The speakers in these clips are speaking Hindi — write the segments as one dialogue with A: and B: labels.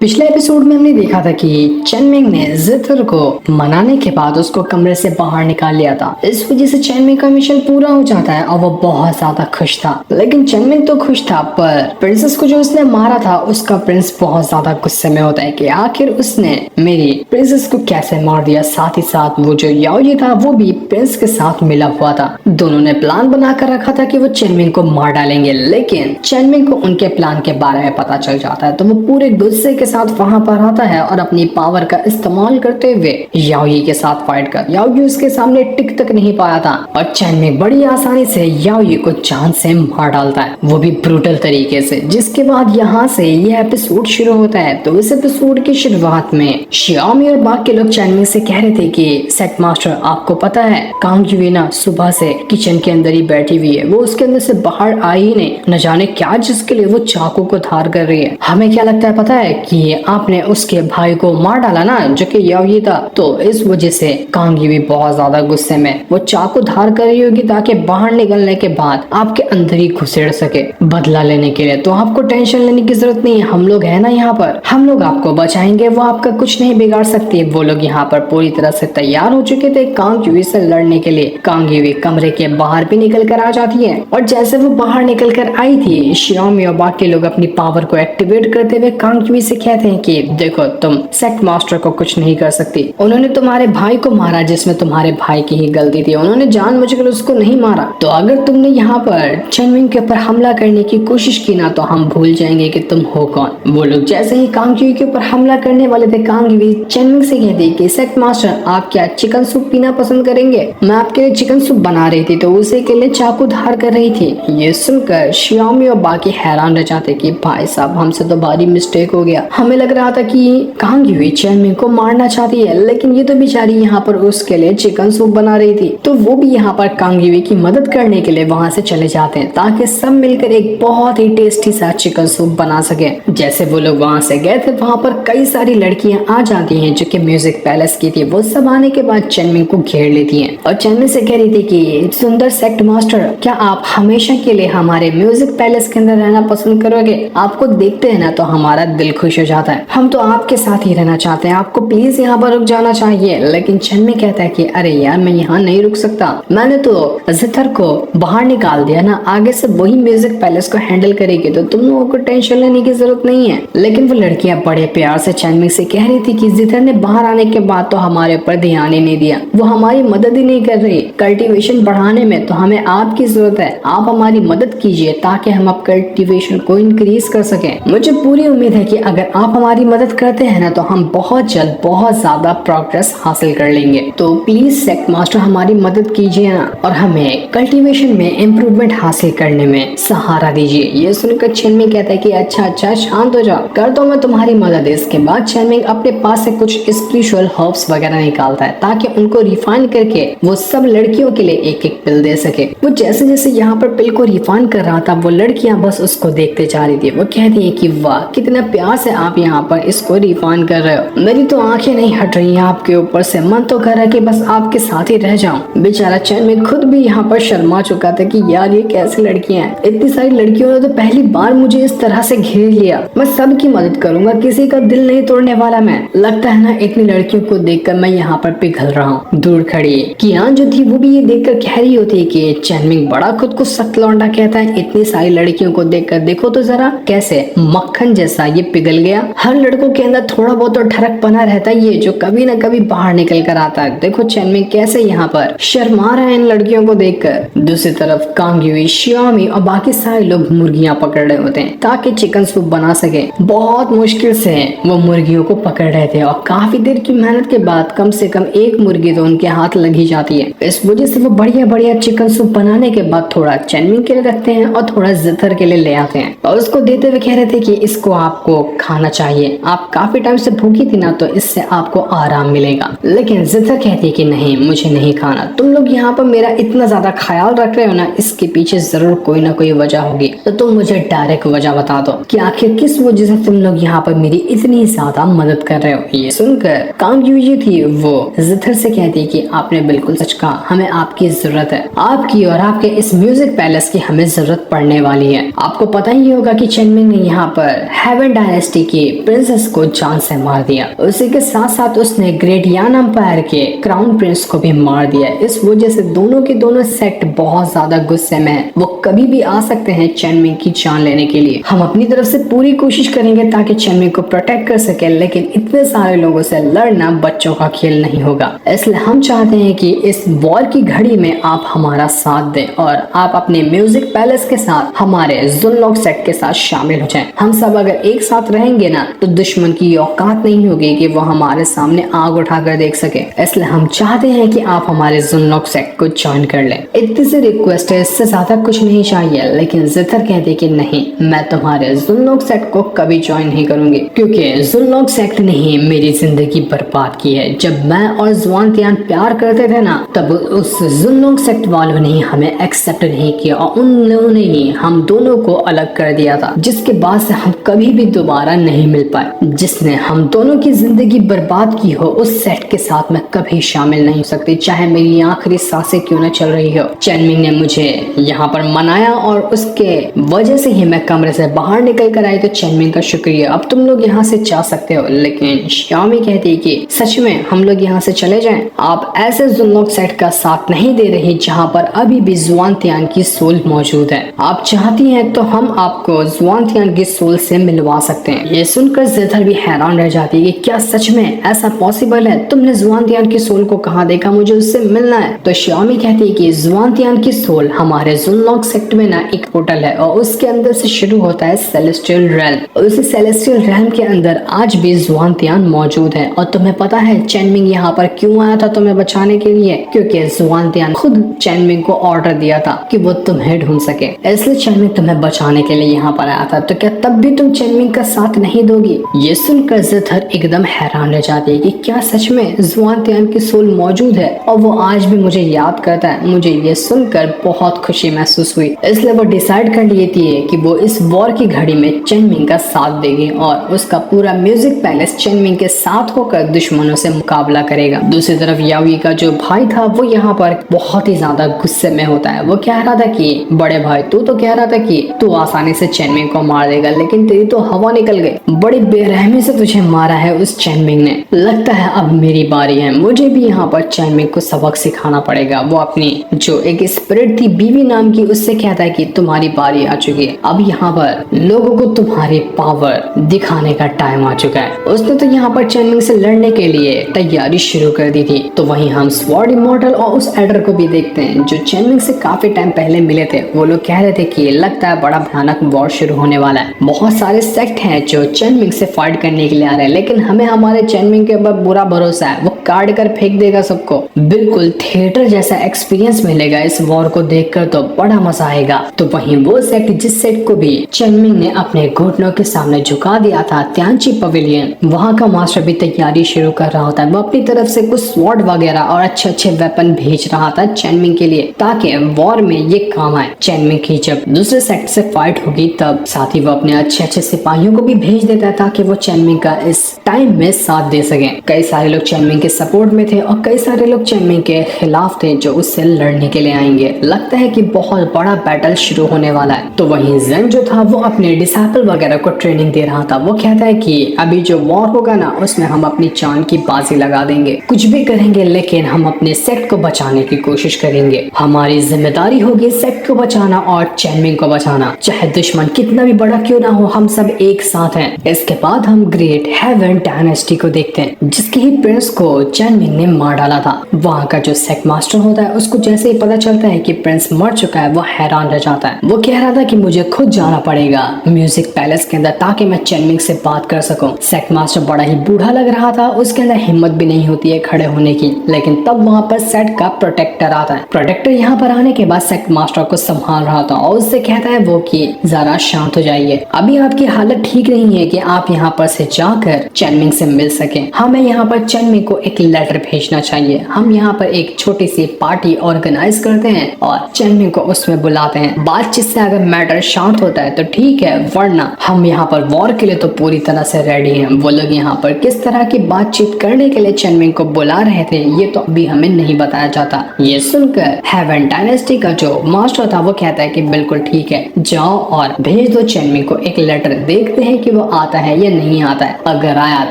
A: पिछले एपिसोड में हमने देखा था कि चेनमिंग ने जिथर को मनाने के बाद उसको कमरे से बाहर निकाल लिया था। इस वजह से चेनमिंग का मिशन पूरा हो जाता है और वो बहुत ज्यादा खुश था। लेकिन चेनमिंग तो खुश था, पर प्रिंसेस को जो उसने मारा था उसका प्रिंस बहुत ज्यादा गुस्से में होता है कि आखिर उसने मेरी प्रिंसेस को कैसे मार दिया। साथ ही साथ वो जो याओजी था वो भी प्रिंस के साथ मिला हुआ था। दोनों ने प्लान बना कर रखा था कि वो चेनमिंग को मार डालेंगे, लेकिन चेनमिंग को उनके प्लान के बारे में पता चल जाता है तो वो पूरे गुस्से के साथ वहां पर आता है और अपनी पावर का इस्तेमाल करते हुए याओजी के साथ फाइट कर याओजी उसके सामने टिक तक नहीं पाया था और चेनमिंग बड़ी आसानी से याओजी को जान से मार डालता है, वो भी ब्रूटल तरीके से। जिसके बाद यहाँ से ये एपिसोड शुरू होता है। तो इस एपिसोड की शुरुआत में शियामी और बाकी लोग चेनमिंग से कह रहे थे कि सेट मास्टर, आपको पता है कांग यूई ना सुबह से किचन के अंदर ही बैठी हुई है, वो उसके अंदर से बाहर आई ही नहीं, न जाने क्या जिसके लिए वो चाकू को धार कर रही है। हमें क्या लगता है पता है कि आपने उसके भाई को मार डाला ना, जो कि याओजी था, तो इस वजह से कांग यूई बहुत ज्यादा गुस्से में वो चाकू धार कर रही होगी ताकि बाहर निकलने के बाद आपके अंदर ही घुसेड़ सके बदला लेने के लिए। तो आपको टेंशन लेने की जरूरत नहीं है, हम लोग है ना यहाँ पर, हम लोग आपको बचाएंगे, वो आपका कुछ नहीं बिगाड़ सकती। वो लोग यहाँ पर पूरी तरह से तैयार हो चुके थे कांग यूई से लड़ने के लिए। कांग यूई कमरे के बाहर भी निकल कर आ जाती है और जैसे वो बाहर निकल कर आई थी, शियामी और बाकी लोग अपनी पावर को एक्टिवेट करते हुए कांग यूई से कहते हैं कि देखो, तुम सेट मास्टर को कुछ नहीं कर सकती, उन्होंने तुम्हारे भाई को मारा जिसमें तुम्हारे भाई की ही गलती थी, उन्होंने जानबूझकर उसको नहीं मारा। तो अगर तुमने यहाँ पर चेनमिंग के ऊपर हमला करने की कोशिश की ना, तो हम भूल जाएंगे कि तुम हो कौन। वो लोग जैसे ही कांग यूई के ऊपर हमला करने वाले थे, कांग यूई चेनमिंग से कहती कि सेट मास्टर, आप क्या चिकन सूप पीना पसंद करेंगे? मैं आपके लिए चिकन सूप बना रही थी तो उसी के लिए चाकू धार कर रही थी। ये सुनकर शियामी और बाकी हैरान रह जाते कि भाई साहब, हमसे तो भारी मिस्टेक हो गया, हमें लग रहा था कि कांग यूई चेनमिंग को मारना चाहती है, लेकिन ये तो बेचारी यहाँ पर उसके लिए चिकन सूप बना रही थी। तो वो भी यहाँ पर कांग यूई की मदद करने के लिए वहाँ से चले जाते हैं ताकि सब मिलकर एक बहुत ही टेस्टी सा चिकन सूप बना सके। जैसे वो लोग वहाँ से गए थे, वहाँ पर कई सारी लड़कियां आ जाती हैं जो कि म्यूजिक पैलेस की थी। वो सब आने के बाद चेनमिंग को घेर लेती हैं और चेनमिंग से कह रही थी कि सुंदर सेक्ट मास्टर, क्या आप हमेशा के लिए हमारे म्यूजिक पैलेस के अंदर रहना पसंद करोगे? आपको देखते हैं ना तो हमारा दिल खुश हो जाता है, हम तो आपके साथ ही रहना चाहते हैं, आपको प्लीज यहाँ पर रुक जाना चाहिए। लेकिन चेनमिंग कहता है कि अरे यार, मैं यहाँ नहीं रुक सकता, मैंने तो जिथर को बाहर निकाल दिया ना, आगे से वही म्यूजिक पैलेस को हैंडल करेगी, तो तुम लोगों को टेंशन लेने की जरूरत नहीं है। लेकिन वो लड़कियां बड़े प्यार से चेनमिंग से कह रही थी कि जिथर ने बाहर आने के बाद तो हमारे ऊपर ध्यान ही नहीं दिया, वो हमारी मदद ही नहीं कर रही कल्टीवेशन बढ़ाने में, तो हमें आपकी जरूरत है, आप हमारी मदद कीजिए ताकि हम अब कल्टीवेशन को इंक्रीज कर सकें। मुझे पूरी उम्मीद है कि अगर आप हमारी मदद करते हैं ना, तो हम बहुत जल्द बहुत ज्यादा प्रोग्रेस हासिल कर लेंगे। तो प्लीज सेक्ट मास्टर, हमारी मदद कीजिए ना और हमें कल्टीवेशन में इम्प्रूवमेंट हासिल करने में सहारा दीजिए। ये सुनकर चेनमिंग कहता है कि अच्छा अच्छा, शांत हो जाओ, कर दो मैं तुम्हारी मदद। इसके बाद चेनमिंग अपने पास से कुछ स्पिरिचुअल हर्ब्स वगैरह निकालता है ताकि उनको रिफाइन करके वो सब लड़कियों के लिए एक एक पिल दे सके। वो जैसे जैसे यहाँ पर पिल को रिफाइन कर रहा था, वो लड़कियां बस उसको देखते जा रही थी। वो कहती है कि वाह, कितना प्यार से आप यहाँ पर इसको रिफाइन कर रहे हो, मेरी तो आंखें नहीं हट रही हैं आपके ऊपर से, मन तो कर रहा है कि बस आपके साथ ही रह जाऊं। बेचारा चेनमिंग खुद भी यहाँ पर शर्मा चुका था कि यार ये कैसी लड़कियां हैं, इतनी सारी लड़कियों ने तो पहली बार मुझे इस तरह से घेर लिया, मैं सबकी मदद करूंगा, किसी का दिल नहीं तोड़ने वाला मैं। लगता है ना, इतनी लड़कियों को देखकर मैं यहाँ पर पिघल रहा हूँ। दूर खड़ी कियान जो थी वो भी ये देखकर कह रही होती कि चेनमिंग बड़ा खुद को सख्त लौंडा कहता है, इतनी सारी लड़कियों को देखकर देखो तो जरा कैसे मक्खन जैसा ये पिघल गया। हर लड़कों के अंदर थोड़ा बहुत तो ठरकपना रहता है, ये जो कभी ना कभी बाहर निकल कर आता है। देखो चेनमिंग कैसे यहाँ पर शर्मा रहा है इन लड़कियों को देखकर। दूसरी तरफ कांग यूई, शियामी और बाकी सारे लोग मुर्गियां पकड़ रहे होते हैं ताकि चिकन सूप बना सके। बहुत मुश्किल से वो मुर्गियों को पकड़ रहे थे और काफी देर की मेहनत के बाद कम से कम एक मुर्गी तो उनके हाथ लग ही जाती है। इस वजह से वो बढ़िया बढ़िया चिकन सूप बनाने के बाद थोड़ा चेनमिंग के लिए रखते हैं और थोड़ा जिथर के लिए ले आते हैं और उसको देते हुए कह रहे थे कि इसको आपको खाना चाहिए, आप काफी टाइम से भूखी थी ना, तो इससे आपको आराम मिलेगा। लेकिन जिथर कहती है कि नहीं, मुझे नहीं खाना, तुम लोग यहाँ पर मेरा इतना ज्यादा ख्याल रख रहे हो ना, इसके पीछे जरूर कोई ना कोई वजह होगी, तो तुम मुझे डायरेक्ट वजह बता दो कि आखिर किस वजह से तुम लोग यहाँ पर मेरी इतनी ज्यादा मदद कर रहे हो। ये सुनकर कांग यूई थी वो जिथर से कहती कि आपने बिल्कुल सच कहा, हमें आपकी जरूरत है, आपकी और आपके इस म्यूजिक पैलेस की हमें जरूरत पड़ने वाली है। आपको पता ही होगा कि चेनमिंग ने यहाँ पर हेवन डायनेस्टी की प्रिंसेस को जान से मार दिया। उसी के साथ साथ उसने ग्रेट यान एम्पायर के क्राउन प्रिंस को भी मार दिया। इस वजह से दोनों के दोनों सेक्ट बहुत ज्यादा गुस्से में है। वो कभी भी आ सकते हैं चेनमिंग की जान लेने के लिए। हम अपनी तरफ से पूरी कोशिश करेंगे ताकि चेनमिंग को प्रोटेक्ट कर सके, लेकिन इतने सारे लोगों से लड़ना बच्चों का खेल नहीं होगा। इसलिए हम चाहते हैं कि इस वॉर की घड़ी में आप हमारा साथ दें और आप अपने म्यूजिक पैलेस के साथ हमारे जुनलॉक सेक्ट के साथ शामिल हो जाएं। हम सब अगर एक साथ रहेंगे ना तो दुश्मन की औकात नहीं होगी कि वो हमारे सामने आग उठाकर देख सके। इसलिए हम चाहते हैं कि आप हमारे जुनलॉक सेक्ट को ज्वाइन कर लें। इतनी सी रिक्वेस्ट है, इससे ज्यादा कुछ नहीं चाहिए। लेकिन जिथर कहते कि नहीं, मैं तुम्हारे जुनलॉक सेक्ट को कभी ज्वाइन नहीं करूंगी, क्योंकि जुनलॉक सेक्ट ने ही मेरी जिंदगी बर्बाद की है। जब मैं और ज़ुआनतियान प्यार करते थे ना, तब उस जुनलॉक सेक्ट वालों ने हमें एक्सेप्ट नहीं किया और उन लोगों ने ही हम दोनों को अलग कर दिया था, जिसके बाद से हम कभी भी दोबारा नहीं मिल पाए। जिसने हम दोनों की जिंदगी बर्बाद की हो, उस सेक्ट के साथ मैं कभी शामिल नहीं हो सकती, चाहे मेरी आखिरी सांसें क्यों न चल रही हो। चेनमिंग ने मुझे यहाँ पर मनाया और उसके वजह से ही मैं कमरे से बाहर निकल कर आई, तो चेनमिंग का शुक्रिया। अब तुम लोग यहाँ से जा सकते हो। लेकिन श्यामी कहती कि सच में हम लोग यहाँ से चले जाएं? आप ऐसे जुनलॉक सेक्ट का साथ नहीं दे रही जहाँ पर अभी भी ज़ुआनतियान की सोल मौजूद है। आप चाहती हैं तो हम आपको ज़ुआनतियान की सोल से मिलवा सकते हैं। ये सुनकर जिथर भी हैरान रह जाती है कि क्या सच में ऐसा पॉसिबल है? तुमने ज़ुआनतियान की सोल को कहाँ देखा? मुझे उससे मिलना है। तो श्यामी कहती है कि ज़ुआनतियान की सोल हमारे जुनलॉक सेक्ट में ना एक पोर्टल है और उसके अंदर से शुरू होता है सेलेस्टियल रेल्म। उसी सेलेस्टियल रेल्म के अंदर आज भी ज़ुआनतियान मौजूद है। और तुम्हें पता है चेनमिंग यहाँ पर क्यों आया था? तुम्हें बचाने के लिए, क्योंकि ज़ुआनतियान खुद चेनमिंग को ऑर्डर दिया था कि वो तुम्हें ढूंढ सके, इसलिए चेनमिंग तुम्हें बचाने के लिए यहाँ पर आया था। तो क्या तब भी तुम चेनमिंग का साथ नहीं दोगी? ये सुनकर जिथर एकदम हैरान रह जाती है कि क्या सच में ज़ुआनतियान की सोल मौजूद है और वो आज भी मुझे याद करता है। मुझे ये सुनकर बहुत खुशी महसूस हुई, इसलिए वो डिसाइड कर लेती है कि वो इस वॉर की घड़ी में चेनमिंग का साथ देगी और उसका पूरा म्यूजिक पैलेस चेनमिंग के साथ होकर दुश्मनों से मुकाबला करेगा। दूसरी तरफ यावी का जो भाई था वो यहाँ पर बहुत ही ज्यादा गुस्से में होता है। वो कह रहा था कि बड़े भाई, तू तो कह रहा था कि तू आसानी से चेनमिंग को मार देगा, लेकिन तेरी तो हवा निकल गई। बड़ी बेरहमी से तुझे मारा है उस चेनमिंग ने। लगता है अब मेरी बारी है, मुझे भी यहाँ पर चेनमिंग को सबक सिखाना पड़ेगा। वो अपनी जो एक स्पिरिट थी बीवी नाम की, उससे कहता है कि तुम्हारी बारी आ चुकी है, अब यहाँ पर लोगों को तुम्हारी पावर दिखाने का टाइम आ चुका है। उसने तो यहाँ पर चेनमिंग से लड़ने के लिए तैयारी शुरू कर दी थी। तो वहीं हम स्वॉर्ड इमॉर्टल और उस एडर को भी देखते हैं जो चेनमिंग से काफी टाइम पहले मिले थे। वो लोग कह रहे थे कि लगता है बड़ा भयानक वॉर शुरू होने वाला है। बहुत सारे सेक्ट हैं जो चेनमिंग से फाइट करने के लिए आ रहे हैं, लेकिन हमें हमारे चेनमिंग के ऊपर बुरा भरोसा है। वो काट कर फेंक देगा सबको। बिल्कुल थिएटर जैसा एक्सपीरियंस मिलेगा इस वॉर को देखकर, तो बड़ा मजा आएगा। तो वहीं वो सेक्ट जिस सेक्ट को भी चेनमिंग ने अपने घुटनों के सामने झुका दिया था, त्यांची पवेलियन, वहाँ का मास्टर भी तैयारी शुरू कर रहा होता है। वो अपनी तरफ से कुछ स्वॉर्ड वगैरह और अच्छे अच्छे वेपन भेज रहा था चेनमिंग के लिए, ताकि वॉर में ये काम आए। चेनमिंग की जब दूसरे सेक्ट से फाइट होगी तब साथ ही वो अपने अच्छे अच्छे सिपाहियों को भी भेज देता है ताकि वो चेनमिंग का इस टाइम में साथ दे सके। कई सारे लोग चेनमिंग के सपोर्ट में थे और कई सारे लोग चेनमिंग के खिलाफ थे जो उससे लड़ने के लिए आएंगे। लगता है कि बहुत बड़ा बैटल शुरू होने वाला है। तो वहीं जेन जो था वो अपने डिसाइपल वगैरह को ट्रेनिंग दे रहा था। वो कहता है कि अभी जो वॉर होगा ना उसमें हम अपनी जान की बाजी लगा देंगे, कुछ भी करेंगे, लेकिन हम अपने सेक्ट को बचाने की कोशिश करेंगे। हमारी जिम्मेदारी होगी सेक्ट को बचाना और चेनमिंग को बचाना, चाहे दुश्मन कितना भी बड़ा क्यों ना हो, हम सब एक साथ हैं। इसके बाद हम ग्रेट हेवन डायनेस्टी को देखते हैं जिसके ही प्रिंस को चेनमिंग ने मार डाला था। वहाँ का जो सेक्ट मास्टर होता है उसको जैसे ही पता चलता है कि प्रिंस मर चुका है वो हैरान रह जाता है। वो कह रहा था कि मुझे खुद जाना पड़ेगा म्यूजिक पैलेस के अंदर ताकि मैं चेनमिंग से बात कर सकूं। सेक्ट मास्टर बड़ा ही बूढ़ा लग रहा था, उसके अंदर हिम्मत भी नहीं होती है खड़े होने की। लेकिन तब वहाँ पर सेक्ट का प्रोटेक्टर आता है। प्रोटेक्टर यहाँ पर आने के बाद सेक्ट मास्टर को संभाल रहा था और उससे कहता है वो कि जरा शांत हो जाइए, अभी आपकी हालत ठीक नहीं है कि आप यहाँ पर से जाकर चेनमिंग से मिल सके। हमें यहाँ पर चेनमिंग को एक लेटर भेजना चाहिए। हम यहाँ पर एक छोटी सी पार्टी ऑर्गेनाइज करते हैं और चेनमिंग को उसमें बुलाते हैं। बातचीत से अगर मैटर शांत होता है तो ठीक है, वरना हम यहाँ पर वॉर के लिए तो पूरी तरह से रेडी हैं। वो लोग यहाँ पर किस तरह की बातचीत करने के लिए चेनमिंग को बुला रहे थे ये तो अभी हमें नहीं बताया जाता। ये सुनकर हेवन डायनेस्टी का जो मास्टर था वो कहता है कि बिल्कुल ठीक है, जाओ और भेज दो चेनमिंग को एक लेटर, देखते हैं कि वो वो आता है या नहीं आता है। अगर आया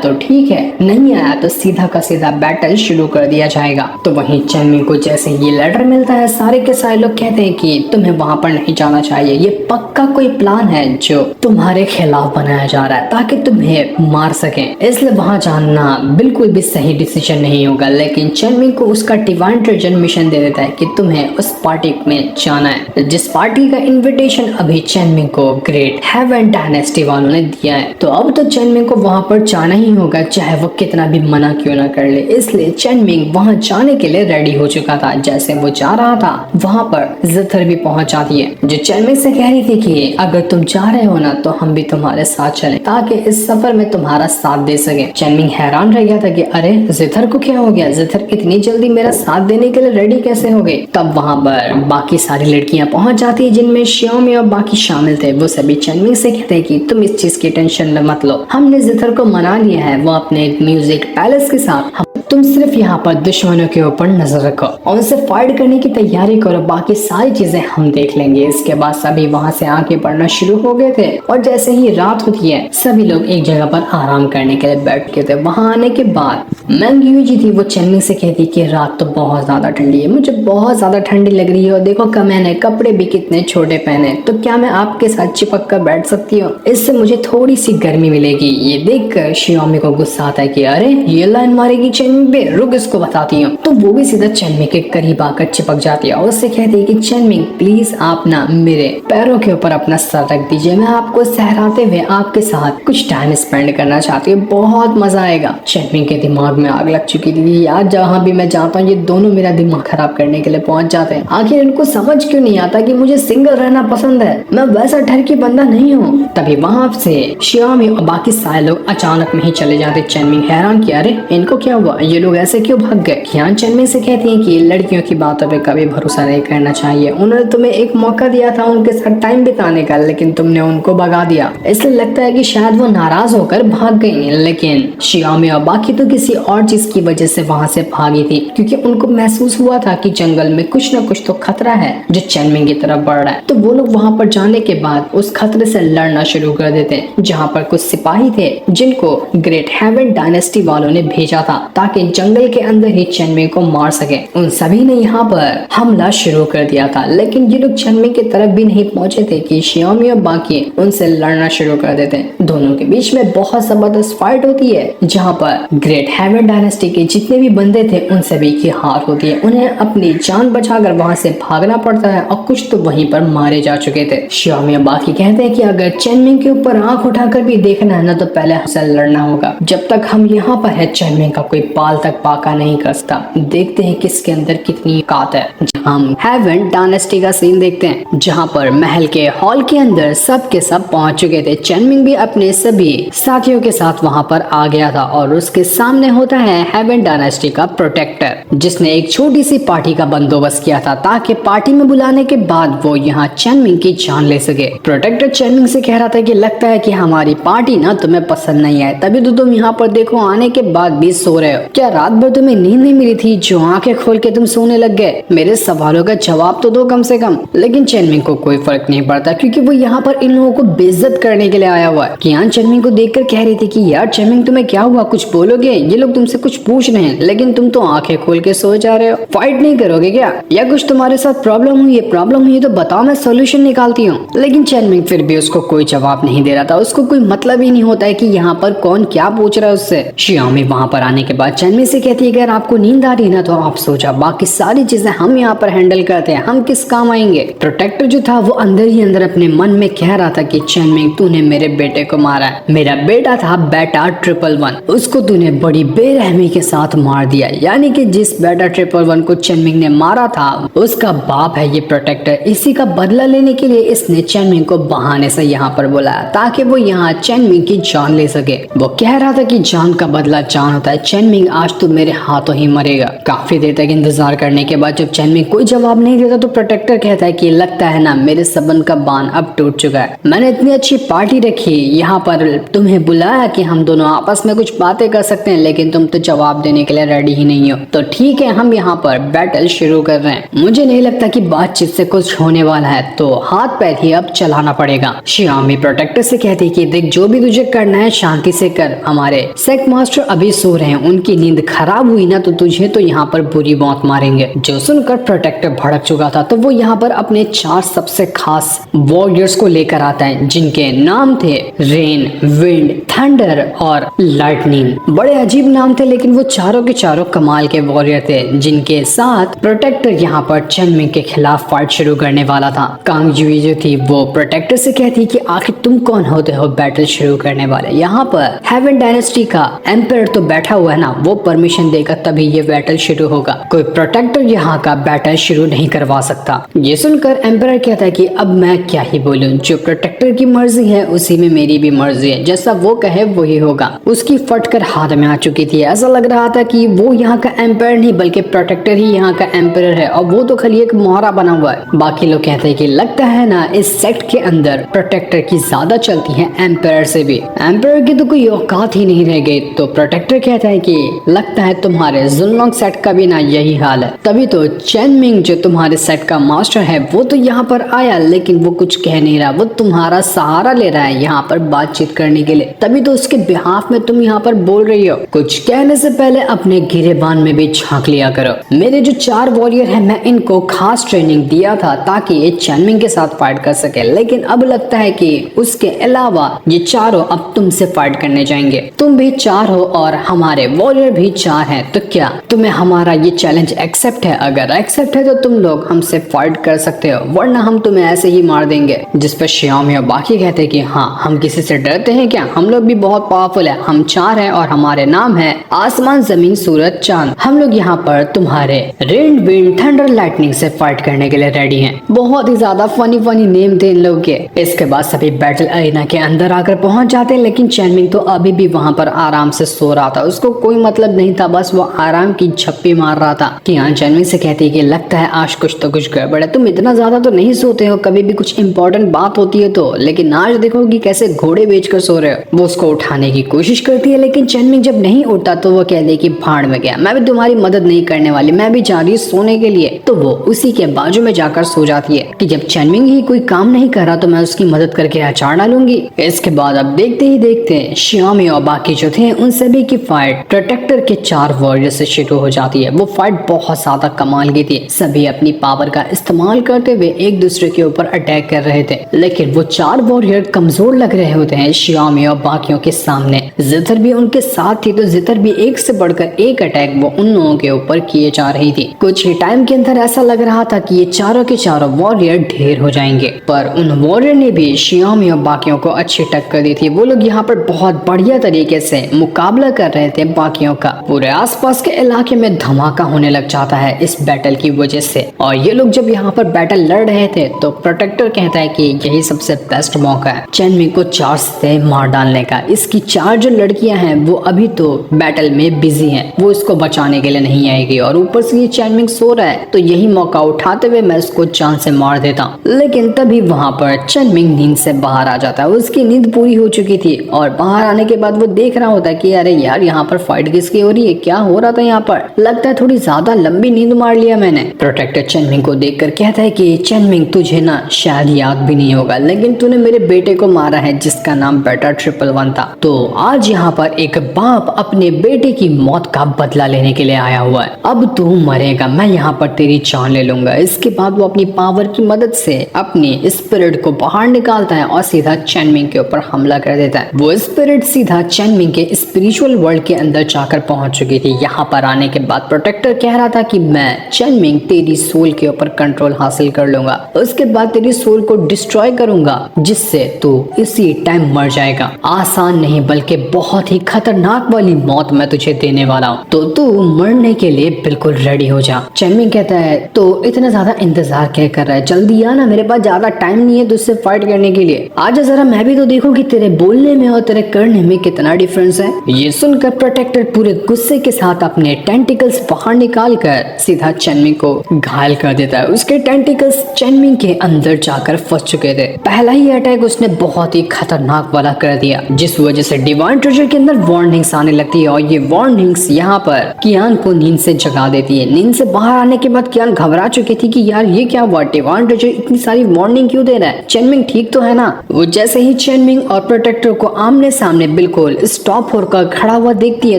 A: तो ठीक है, नहीं आया तो सीधा का सीधा बैटल शुरू कर दिया जाएगा। तो वहीं चेनमिंग को जैसे ये लेटर मिलता है, सारे के सारे लोग कहते हैं कि तुम्हें वहां पर नहीं जाना चाहिए, ये पक्का कोई प्लान है जो तुम्हारे खिलाफ बनाया जा रहा है ताकि तुम्हें मार सके, इसलिए वहां जाना बिल्कुल भी सही डिसीजन नहीं होगा। लेकिन चेनमिंग को उसका डिवाइन ट्रेजर मिशन दे देता है कि तुम्हें उस पार्टी में जाना है, जिस पार्टी का इनविटेशन अभी चेनमिंग को ग्रेट हेवन डायनेस्टी वालों ने दिया है। तो अब तो चेनमिंग को वहां पर जाना ही होगा, चाहे वो कितना भी मना क्यों ना कर ले। इसलिए चेनमिंग वहां जाने के लिए रेडी हो चुका था। जैसे वो जा रहा था वहां पर जिथर भी पहुंच जाती है, जो चेनमिंग से कह रही थी कि अगर तुम जा रहे हो ना तो हम भी तुम्हारे साथ चलें ताकि इस सफर में तुम्हारा साथ दे सके। चेनमिंग हैरान रह गया था कि अरे जिथर को क्या हो गया, जिथर इतनी जल्दी मेरा साथ देने के लिए रेडी कैसे हो गए। तब वहां पर बाकी सारी लड़कियां पहुंच जाती है जिनमें शियोमी और बाकी शामिल थे। वो सभी चेनमिंग से कहते हैं कि तुम इस चीज की टेंशन मत लो, हमने जिथर को मना लिया है, वो अपने म्यूजिक पैलेस के साथ, तुम सिर्फ यहाँ पर दुश्मनों के ऊपर नजर रखो और उनसे फाइट करने की तैयारी करो, बाकी सारी चीजें हम देख लेंगे। इसके बाद सभी वहाँ से आगे बढ़ना शुरू हो गए थे और जैसे ही रात होती है सभी लोग एक जगह पर आराम करने के लिए बैठ गए थे। वहाँ आने के बाद मैंग यूजी थी, वो चेनमिंग से कहती कि रात तो बहुत ज्यादा ठंडी है, मुझे बहुत ज्यादा ठंडी लग रही है और देखो का मैंने कपड़े भी कितने छोटे पहने, तो क्या मैं आपके साथ चिपक कर बैठ सकती हूँ, इससे मुझे थोड़ी सी गर्मी मिलेगी। ये देख कर शियोमी को गुस्सा आता है कि अरे ये लाइन मारेगी चेनमिंग पे, रुक इसको बताती हूँ। तो वो भी सीधा चेनमिंग के करीब आकर चिपक जाती है और उससे कहती है कि चेनमिंग प्लीज आप ना मेरे पैरों के ऊपर अपना सर रख दीजिए, मैं आपको सहराते हुए आपके साथ कुछ टाइम स्पेंड करना चाहती हूँ, बहुत मजा आएगा। चेनमिंग के दिमाग में आग लग चुकी थी, यार जहाँ भी मैं जाता हूँ ये दोनों मेरा दिमाग खराब करने के लिए पहुंच जाते हैं, आखिर इनको समझ क्यों नहीं आता कि मुझे सिंगल रहना पसंद है, मैं वैसा ठरकी बंदा नहीं हूँ। तभी वहां से शियोमी और बाकी सारे लोग अचानक में ही चले जाते। चेनमिंग हैरान कि अरे इनको क्या हुआ, ये लोग ऐसे क्यों भाग गए। कियान चेनमिंग से कहती हैं कि लड़कियों की बातों पे कभी भरोसा नहीं करना चाहिए, उन्होंने तुम्हें एक मौका दिया था उनके साथ टाइम बिताने का, लेकिन तुमने उनको भगा दिया, इसलिए लगता है कि शायद वो नाराज होकर भाग गई। लेकिन शियोमी और बाकी तो किसी और चीज की वजह से वहां से भागी थी, क्योंकि उनको महसूस हुआ था कि जंगल में कुछ न कुछ तो खतरा है जो चेनमिंग की तरफ बढ़ रहा है। तो वो लोग वहां पर जाने के बाद उस खतरे से लड़ना शुरू कर देते हैं, जहाँ पर कुछ सिपाही थे जिनको ग्रेट हेवन डायनेस्टी वालों ने भेजा था ताकि जंगल के अंदर ही चेनमिंग को मार सके। उन सभी ने यहाँ पर हमला शुरू कर दिया था, लेकिन ये लोग चेनमिंग की तरफ भी नहीं पहुंचे थे कि शियोमी और बाकी उनसे लड़ना शुरू कर देते हैं। दोनों के बीच में बहुत जबरदस्त फाइट होती है, जहाँ पर ग्रेट हेवन डायनेस्टी के जितने भी बंदे थे उन सभी की हार होती है, उन्हें अपनी जान बचाकर वहां से भागना पड़ता है और कुछ तो वहीं पर मारे जा चुके थे। शियोमी और बाकी कहते हैं कि अगर चेनमिंग के ऊपर आंख उठाकर भी देखना है ना तो पहले हमसे लड़ना होगा, जब तक हम यहाँ पर है चेनमिंग का कोई पाल तक पाका नहीं कसता, देखते हैं किसके अंदर कितनी औकात है। हम हेवन डायनेस्टी का सीन देखते हैं, जहाँ पर महल के हॉल के अंदर सब के सब पहुंच चुके थे। चेनमिंग भी अपने सभी साथियों के साथ वहां पर आ गया था और उसके सामने होता है हेवन डायनेस्टी का प्रोटेक्टर, जिसने एक छोटी सी पार्टी का बंदोबस्त किया था ताकि पार्टी में बुलाने के बाद वो यहाँ चेनमिंग की जान ले सके। प्रोटेक्टर चेनमिंग से कह रहा था कि लगता है कि हमारी पार्टी ना तुम्हें पसंद नहीं है, तभी तो तुम यहाँ पर देखो आने के बाद भी सो रहे हो, क्या रात भर तुम्हें नींद नहीं मिली थी जो आंखें खोल के तुम सोने लग गए, मेरे सवालों का जवाब तो दो कम से कम। लेकिन चेनमिंग को कोई फर्क नहीं पड़ता क्योंकि वो यहाँ पर इन लोगों को बेइज्जत करने के लिए आया हुआ है। कियान चेनमिंग को देखकर कह रही थी कि यार चेनमिंग तुम्हें क्या हुआ, कुछ बोलोगे, ये लोग तुमसे कुछ पूछ रहे हैं लेकिन तुम तो आंखें खोल के सो जा रहे हो, फाइट नहीं करोगे क्या, या कुछ तुम्हारे साथ प्रॉब्लम हुई है, प्रॉब्लम हुई है तो बताओ मैं सोल्यूशन निकालती हूँ। लेकिन चेनमिंग फिर भी उसको कोई जवाब नहीं दे रहा था, उसको कोई मतलब ही नहीं होता है कि यहाँ पर कौन क्या पूछ रहा है उससे। शियोमी वहाँ पर आने के बाद चेनमिंग से कहती है अगर आपको नींद आ रही है ना तो आप सो जाओ, बाकी सारी चीजें हम यहाँ पर हैंडल करते हैं, हम किस काम आएंगे। प्रोटेक्टर जो था वो अंदर ही अंदर अपने मन में कह रहा था कि चेनमिंग तूने मेरे बेटे को मारा है, मेरा बेटा था बेटा 111, उसको तूने बड़ी बेरहमी के साथ मार दिया, यानी कि जिस बेटा 111 को चेनमिंग ने मारा था उसका बाप है ये प्रोटेक्टर। इसी का बदला लेने के लिए इसने चेनमिंग को बहाने से यहाँ पर बुलाया ताकि वो यहाँ चेनमिंग की जान ले सके। वो कह रहा था कि जान का बदला जान होता है, चेनमिंग आज तू मेरे हाथों ही मरेगा। काफी देर तक इंतजार करने के बाद जब चैनमिंग कोई जवाब नहीं देता तो प्रोटेक्टर कहता है कि लगता है ना मेरे सबन का बांध अब टूट चुका है। मैंने इतनी अच्छी पार्टी रखी यहाँ पर तुम्हें बुलाया कि हम दोनों आपस में कुछ बातें कर सकते हैं, लेकिन तुम तो जवाब देने के लिए रेडी ही नहीं हो। तो ठीक है, हम यहाँ पर बैटल शुरू कर रहे हैं। मुझे नहीं लगता कि बातचीत से कुछ होने वाला है, तो हाथ पैर ही अब चलाना पड़ेगा। शियामी प्रोटेक्टर से कहती कि देख, जो भी तुझे करना है शांति से कर। हमारे सेक्ट मास्टर अभी सो रहे हैं, उनकी नींद खराब हुई ना तो तुझे तो यहाँ पर बुरी मौत मारेंगे। जो सुनकर प्रोटेक्टर भड़क चुका था तो वो यहाँ पर अपने 4 सबसे खास वॉरियर्स को लेकर आता है, जिनके नाम थे रेन, विंड, थंडर और लाइटनिंग। बड़े अजीब नाम थे, लेकिन वो चारों के चारों कमाल के वॉरियर थे, जिनके साथ प्रोटेक्टर यहाँ पर चेनमिंग के खिलाफ फाइट शुरू करने वाला था। कांग युई जो थी वो प्रोटेक्टर से कहती कि आखिर तुम कौन होते हो बैटल शुरू करने वाले। यहाँ पर हेवन डायनेस्टी का एम्पायर तो बैठा हुआ है ना, वो परमिशन देगा तभी ये बैटल शुरू होगा। कोई प्रोटेक्टर यहाँ का बैटल शुरू नहीं करवा सकता। ये सुनकर एम्पायर कहता है कि अब मैं क्या ही बोलूं, जो प्रोटेक्टर की मर्जी है उसी में मेरी भी मर्जी है, जैसा वो कहे वही होगा। उसकी फटकर हाथ में आ चुकी थी। ऐसा लग रहा था कि वो यहाँ का एम्पायर नहीं बल्कि प्रोटेक्टर ही यहाँ का एम्पायर है, और वो तो खाली एक मोहरा बना हुआ है। बाकी लोग कहते हैं कि लगता है ना इस सेक्ट के अंदर प्रोटेक्टर की ज्यादा चलती है एम्पायर से भी। एम्पायर की तो कोई औकात ही नहीं रह गई। तो प्रोटेक्टर कहता है कि लगता है तुम्हारे जुनलॉन्ग सेट का भी ना यही हाल है। तभी तो चेनमिंग जो तुम्हारे सेट का मास्टर है वो तो यहाँ पर आया, लेकिन वो कुछ कह नहीं रहा। वो तुम्हारा सहारा ले रहा है यहाँ पर बातचीत करने के लिए, तभी तो उसके बिहाफ में तुम यहाँ पर बोल रही हो। कुछ कहने से पहले अपने गिरेबान में भी झांक लिया करो। मेरे जो 4 वॉरियर है मैं इनको खास ट्रेनिंग दिया था ताकि ये चेनमिंग के साथ फाइट कर सके, लेकिन अब लगता है कि उसके अलावा ये चारों अब तुमसे फाइट करने जाएंगे। तुम भी 4 हो और हमारे वॉरियर भी 4 हैं, तो क्या तुम्हें हमारा ये चैलेंज एक्सेप्ट है? अगर एक्सेप्ट है तो तुम लोग हमसे फाइट कर सकते हो, वरना हम तुम्हें ऐसे ही मार देंगे। जिस पर शियामी और बाकी कहते हैं कि हाँ, हम किसी से डरते हैं क्या? हम लोग भी बहुत पावरफुल है। हम 4 हैं और हमारे नाम है आसमान, जमीन, सूरज, चांद। हम लोग यहाँ पर तुम्हारे रेन, विंड, थंडर, लाइटनिंग से फाइट करने के लिए रेडी हैं। बहुत ही ज्यादा फनी नेम थे इन लोग के। इसके बाद सभी बैटल अरेना के अंदर आकर पहुंच जाते हैं, लेकिन चेनमिंग तो अभी भी वहाँ पर आराम से सो रहा था। उसको कोई मतलब नहीं था, बस वो आराम की झप्पी मार रहा था। कियान चेनमिंग से कहती है कि लगता है आज कुछ तो कुछ गड़बड़ है। तुम इतना ज्यादा तो नहीं सोते हो, कभी भी कुछ इंपॉर्टेंट बात होती है तो, लेकिन आज देखो कि कैसे घोड़े बेचकर सो रहे हो। वो उसको उठाने की कोशिश करती है, लेकिन चेनमिंग जब नहीं उठता तो वो कहती है कि भाड़ में गया, मैं भी तुम्हारी मदद नहीं करने वाली, मैं भी जा रही हूँ सोने के लिए। तो वो उसी के बाजू में जाकर सो जाती है कि जब चेनमिंग ही कोई काम नहीं कर रहा तो मैं उसकी मदद करके अचार डालूंगी। इसके बाद अब देखते ही देखते शियामी और बाकी जो थे उन सभी की फाइट प्रोटेक्टर के 4 वॉरियर से शुरू हो जाती है। वो फाइट बहुत ज्यादा कमाल की थी। सभी अपनी पावर का इस्तेमाल करते हुए एक दूसरे के ऊपर अटैक कर रहे थे, लेकिन वो 4 वॉरियर कमजोर लग रहे होते हैं शियामी और बाकियों के सामने। जितर भी उनके साथ थी, तो जितर भी एक से बढ़कर एक अटैक वो उन लोगों के ऊपर किए जा रही थी। कुछ ही टाइम के अंदर ऐसा लग रहा था कि ये चारों के चारों वॉरियर ढेर हो जाएंगे, पर उन वॉरियर ने भी शियामी और बाकियों को अच्छी टक्कर दी थी। वो लोग यहाँ पर बहुत बढ़िया तरीके से मुकाबला कर रहे थे बाकियों का। पूरे आसपास के इलाके में धमाका होने लग जाता है इस बैटल की वजह से। और ये लोग जब यहाँ पर बैटल लड़ रहे थे तो प्रोटेक्टर कहता है कि यही सबसे बेस्ट मौका है चेनमिंग को 4 से मार डालने का। इसकी 4 जो लड़कियां हैं वो अभी तो बैटल में बिजी हैं, वो इसको बचाने के लिए नहीं आएगी, और ऊपर से ये चेनमिंग सो रहा है, तो यही मौका उठाते हुए मैं इसको जान से मार देता हूँ। लेकिन तभी वहाँ पर चेनमिंग नींद से बाहर आ जाता है। उसकी नींद पूरी हो चुकी थी और बाहर आने के बाद वो देख रहा होता है कि अरे यार, यहाँ पर फाइट किसकी हो रही है, क्या हो रहा था यहाँ पर? लगता है थोड़ी ज्यादा लंबी नींद मार लिया मैंने। प्रोटेक्टर चेनमिंग को देखकर कहता है कि चेनमिंग, तुझे ना शायद याद भी नहीं होगा, लेकिन तूने मेरे बेटे को मारा है जिसका नाम बेटा 111 था। तो आज यहाँ पर एक बाप अपने बेटे की मौत का बदला लेने के लिए आया हुआ है। अब तू मरेगा, मैं यहाँ पर तेरी जान ले लूंगा। इसके बाद वो अपनी पावर की मदद से अपनी स्पिरिट को बाहर निकालता है और सीधा चेनमिंग के ऊपर हमला कर देता है। वो स्पिरिट सीधा चेनमिंग के स्पिरिचुअल वर्ल्ड के अंदर जाकर पहुंच चुकी थी। यहाँ पर आने के बाद प्रोटेक्टर कह रहा था कि मैं चेनमिंग तेरी सोल के ऊपर कंट्रोल हासिल कर लूंगा, उसके बाद तेरी सोल को डिस्ट्रॉय करूंगा, जिससे तू इसी टाइम मर जाएगा। आसान नहीं बल्कि बहुत ही खतरनाक वाली मौत मैं तुझे देने वाला हूँ, तो तू मरने के लिए बिल्कुल रेडी हो जा। चेनमिंग कहता है तो इतना ज्यादा इंतजार क्या कर रहा है, जल्दी आ ना, मेरे पास ज्यादा टाइम नहीं है तुझसे फाइट करने के लिए। आजा जरा, मैं भी तो देखूं कि तेरे बोलने में और तेरे करने में कितना डिफरेंस है। ये सुनकर प्रोटेक्टर पूरे गुस्से के साथ अपने टेंटिकल्स बाहर निकालकर सीधा चेनमिंग को घायल कर देता है। उसके टेंटिकल्स चेनमिंग के अंदर जाकर फंस चुके थे। पहला ही अटैक उसने बहुत ही खतरनाक वाला कर दिया, जिस वजह से डिवाइन ट्रेजर के अंदर वार्निंग्स आने लगती है और ये वार्निंग्स यहाँ पर कियान को नींद से जगा देती है। नींद से बाहर आने के बाद कियान घबरा चुकी थी कि यार ये क्या हुआ, डिवाइन ट्रेजर इतनी सारी वार्निंग क्यों दे रहा है, चेनमिंग ठीक तो है ना। वो जैसे ही चेनमिंग और प्रोटेक्टर को आमने सामने बिल्कुल स्टॉप होकर खड़ा हुआ देखती है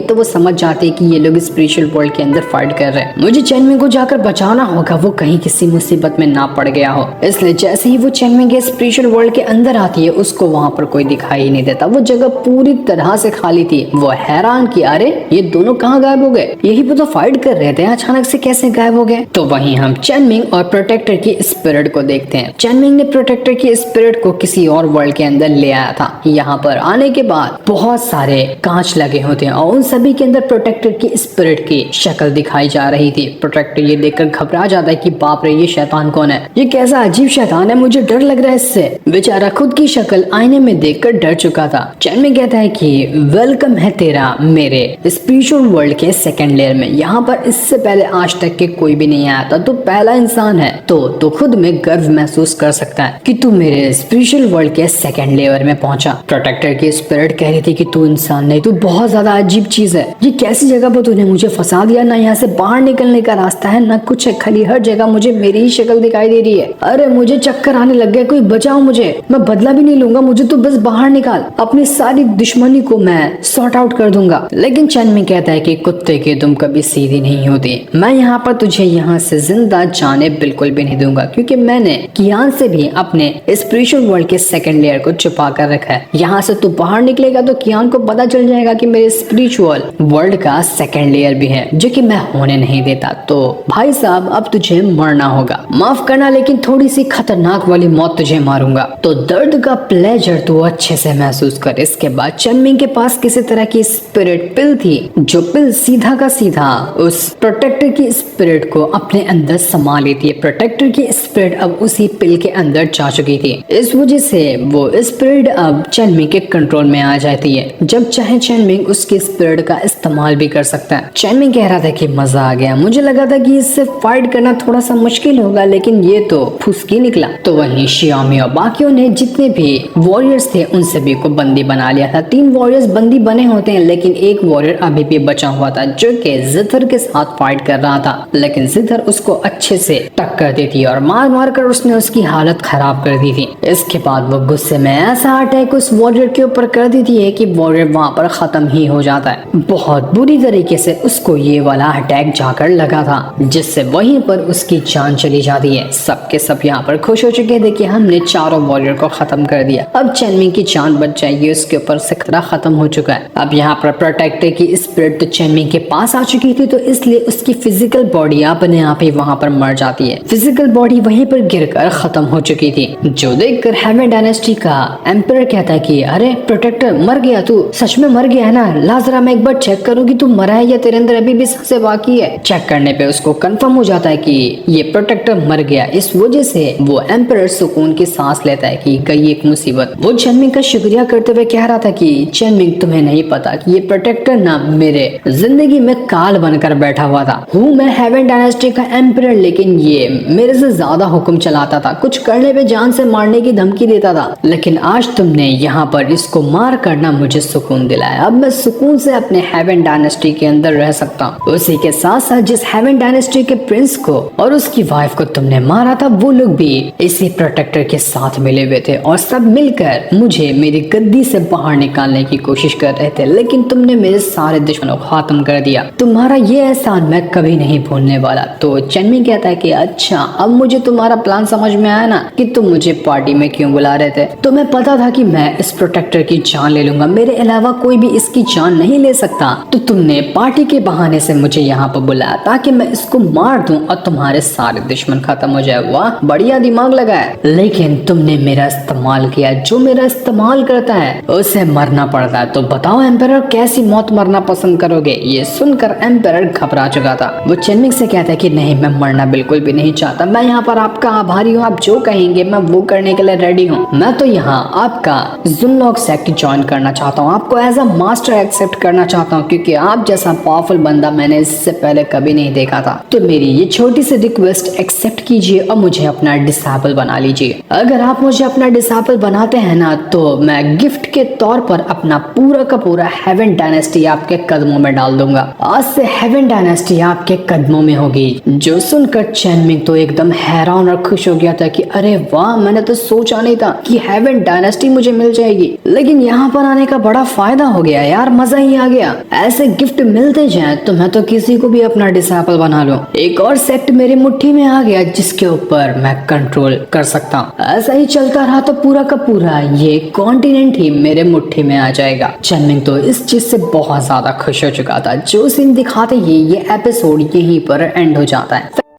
A: तो वो समझ जाती है कि ये लोग स्पिरिचुअल वर्ल्ड के अंदर फाइट कर रहे हैं, मुझे चेनमिंग को जाकर बचाना होगा, वो कहीं किसी मुसीबत में ना पड़ गया हो। इसलिए जैसे ही वो चेनमिंग के स्पिरिचुअल वर्ल्ड के अंदर आती है उसको वहाँ पर कोई दिखाई नहीं देता। वो जगह पूरी तरह से खाली थी। वो हैरान कि अरे ये दोनों कहाँ गायब हो गए, यही पे तो फाइट कर रहे थे, अचानक से कैसे गायब हो गए। तो वहीं हम चेनमिंग और प्रोटेक्टर की स्पिरिट को देखते हैं। चेनमिंग ने प्रोटेक्टर की स्पिरिट को किसी और वर्ल्ड के अंदर ले आया था। यहाँ पर आने के बाद बहुत सारे कांच लगे होते हैं और उन सभी के अंदर प्रोटेक्टर की स्पिरिट की शक्ल दिखाई जा रही थी। प्रोटेक्टर ये देखकर घबरा जाता है कि बाप रे ये शैतान कौन है, ये कैसा अजीब शैतान है, मुझे डर लग रहा है इससे। बेचारा खुद की शक्ल आईने में देखकर डर चुका था। चेनमिंग कहता है कि वेलकम है तेरा मेरे स्पिरिचुअल वर्ल्ड के सेकंड लेयर में, यहाँ पर इससे पहले आज तक के कोई भी नहीं आया था, तो पहला इंसान है, तो खुद में गर्व महसूस कर सकता है कि तू मेरे स्पिरिचुअल वर्ल्ड के सेकंड लेयर में पहुंचा। प्रोटेक्टर की स्पिरिट कह रही थी कि तू इंसान नहीं, तू बहुत ज्यादा अजीब चीज है, ये कैसी जगह पर तूने मुझे फंसा दिया, ना यहाँ से बाहर निकलने का रास्ता है ना कुछ है, खाली हर जगह मुझे मेरी ही शक्ल दिखाई दे रही है। अरे मुझे चक्कर आने लग गया, कोई बचाओ मुझे, मैं बदला भी नहीं लूंगा, मुझे तो बस बाहर निकाल, अपनी सारी दुश्मनी को मैं सॉर्ट आउट कर दूंगा। लेकिन चेनमिंग कहता है कि कुत्ते की तुम कभी सीधी नहीं होती, मैं यहाँ पर तुझे यहाँ से जिंदा जाने बिल्कुल भी नहीं दूंगा, क्योंकि मैंने कियान से भी अपने स्पिरिचुअल वर्ल्ड के सेकंड लेयर को छुपा कर रखा है। यहाँ से तू बाहर निकलेगा तो कियान को पता चल जाएगा कि मेरे स्पिरिचुअल वर्ल्ड का सेकंड लेयर भी है, जो कि मैं होने नहीं देता। तो भाई साहब अब तुझे मरना होगा, माफ करना लेकिन थोड़ी सी खतरनाक वाली मौत तुझे मारूंगा, तो दर्द का प्लेजर तू अच्छे से महसूस कर। इसके बाद चेनमिंग के पास किसी तरह की स्पिरिट पिल थी, जो पिल सीधा का सीधा उस प्रोटेक्टर की स्पिरिट को अपने अंदर समा लेती है। प्रोटेक्टर की स्पिरिट अब उसी पिल के अंदर जा चुकी थी। इस वजह से वो स्पिरिट अब चेनमिंग के कंट्रोल में आ जाती है। जब चाहे चेनमिंग उसकी स्पिरिट का इस्तेमाल भी कर सकता है। चेनमिंग कह रहा था कि मजा आ गया, मुझे लगा था कि इससे फाइट करना थोड़ा सा मुश्किल होगा, लेकिन ये तो फुसकी निकला। तो वहीं शियामी और बाकियों ने जितने भी वॉरियर्स थे उन सभी को बंदी बना लिया था। 3 वॉरियर्स बंदी बने होते हैं, लेकिन एक वॉरियर अभी भी बचा हुआ था जो कि जिथर के साथ फाइट कर रहा था, लेकिन जिथर उसको अच्छे से टक्कर देती है और मार मार कर उसने उसकी हालत खराब कर दी थी। इसके बाद वो गुस्से में ऐसा अटैक उस वॉरियर के ऊपर कर देती है कि वॉरियर वहां पर खत्म ही हो जाता है। बहुत बुरी तरीके से उसको ये वाला अटैक जाकर लगा था, जिससे वहीं पर उसकी जान चली जाती है। सबके सब यहाँ पर खुश हो चुके थे कि हमने चारों वॉरियर को खत्म कर दिया, अब चेनमिंग की जान बच जाएगी, उसके ऊपर से खतरा खत्म हो चुका है। अब यहाँ पर प्रोटेक्टर की स्पिरिट तो चेनमिंग के पास आ चुकी थी, तो इसलिए उसकी फिजिकल बॉडी अपने आप ही वहां पर मर जाती है। फिजिकल बॉडी वहीं पर गिरकर खत्म हो चुकी थी, जो देखकर हेवन डायनेस्टी का एम्परर कहता है कि अरे प्रोटेक्टर मर गया, तू सच में मर गया है ना, ला जरा मैं एक बार चेक करूँ कि तू मरा है या तेरे अंदर अभी भी सांसें बाकी है। चेक करने पे उसको कंफर्म हो जाता है कि ये प्रोटेक्टर मर गया। इस वजह से वो एम्परर सुकून की सांस लेता है कि गई एक मुसीबत। वो चेनमिंग का शुक्रिया करते हुए कह रहा था कि चेनमिंग तुम्हें नहीं पता कि ये प्रोटेक्टर ना मेरे जिंदगी में काल बनकर बैठा हुआ था। हूँ मैं हेवन डायनेस्टी का एम्परर, लेकिन ये मेरे से ज्यादा हुक्म चलाता था, कुछ करने पे जान से मारने की धमकी देता था, लेकिन आज तुमने यहाँ पर इसको मार करना मुझे सुकून दिलाया। अब मैं सुकून से अपने हेवन डायनेस्टी के अंदर रह सकता हूँ। उसी के साथ साथ जिस हेवन डायनेस्टी के प्रिंस को और उसकी वाइफ को तुमने मारा था, वो लोग भी इसी प्रोटेक्टर के साथ मिले हुए थे और सब मिलकर मुझे मेरी गद्दी से बाहर निकालने की कोशिश कर रहे थे, लेकिन तुमने मेरे सारे दुश्मनों को खत्म कर दिया। तुम्हारा ये एहसान मैं कभी नहीं भूलने वाला। तो चेनमिंग कहता है कि अच्छा अब मुझे तुम्हारा प्लान समझ में आया ना कि तुम मुझे पार्टी में क्यों बुला रहे थे। तुम्हें पता था कि मैं इस प्रोटेक्टर की जान ले लूंगा, मेरे अलावा कोई भी इसकी जान नहीं ले सकता, तो तुमने पार्टी के बहाने से मुझे यहाँ पर बुलाया ताकि मैं इसको मार दूं और तुम्हारे सारे दुश्मन खत्म हो जाए। वाह बढ़िया दिमाग लगाया, लेकिन तुमने मेरा इस्तेमाल किया। जो मेरा इस्तेमाल करता है उसे मरना पड़ता है। तो बताओ एम्परर कैसी मौत मरना पसंद करोगे। ये सुनकर एम्परर घबरा चुका था। वो चेनमिंग से कहता है कि नहीं मैं मरना बिल्कुल भी नहीं चाहता, मैं यहाँ पर आपका आभारी हूँ, आप जो कहेंगे मैं वो करने के लिए रेडी हूँ। मैं तो यहाँ आपका जुनलॉक सेक्ट ज्वाइन करना चाहता हूँ, आपको एज अ मास्टर एक्सेप्ट करना चाहता चाहता हूँ, क्योंकि आप जैसा पावरफुल बंदा मैंने इससे पहले कभी नहीं देखा था। तो मेरी ये छोटी सी रिक्वेस्ट एक्सेप्ट कीजिए और मुझे अपना डिसेबल बना लीजिए। अगर आप मुझे अपना डिसेबल बनाते हैं ना, तो मैं गिफ्ट के तौर पर अपना पूरा का पूरा हेवन डायनेस्टी आपके कदमों में डाल दूंगा। आज से हेवन डायनेस्टी आपके कदमों में होगी। जो सुनकर चैनमिंग तो एकदम हैरान और खुश हो गया था कि अरे वाह, मैंने तो सोचा नहीं था कि हेवन डायनेस्टी मुझे मिल जाएगी, लेकिन यहाँ पर आने का बड़ा फायदा हो गया यार, मजा ही आ गया। ऐसे गिफ्ट मिलते जाए तो मैं तो किसी को भी अपना डिसेबल बना लूं। एक और सेट मेरी मुट्ठी में आ गया जिसके ऊपर मैं कंट्रोल कर सकता हूँ। ऐसा ही चलता रहा तो पूरा का पूरा ये कॉन्टिनेंट ही मेरे मुट्ठी में आ जाएगा। चैनमिंग तो इस चीज से बहुत ज्यादा खुश हो चुका था। जो सीन दिखाते ही ये एपिसोड यहीं पर एंड हो जाता है।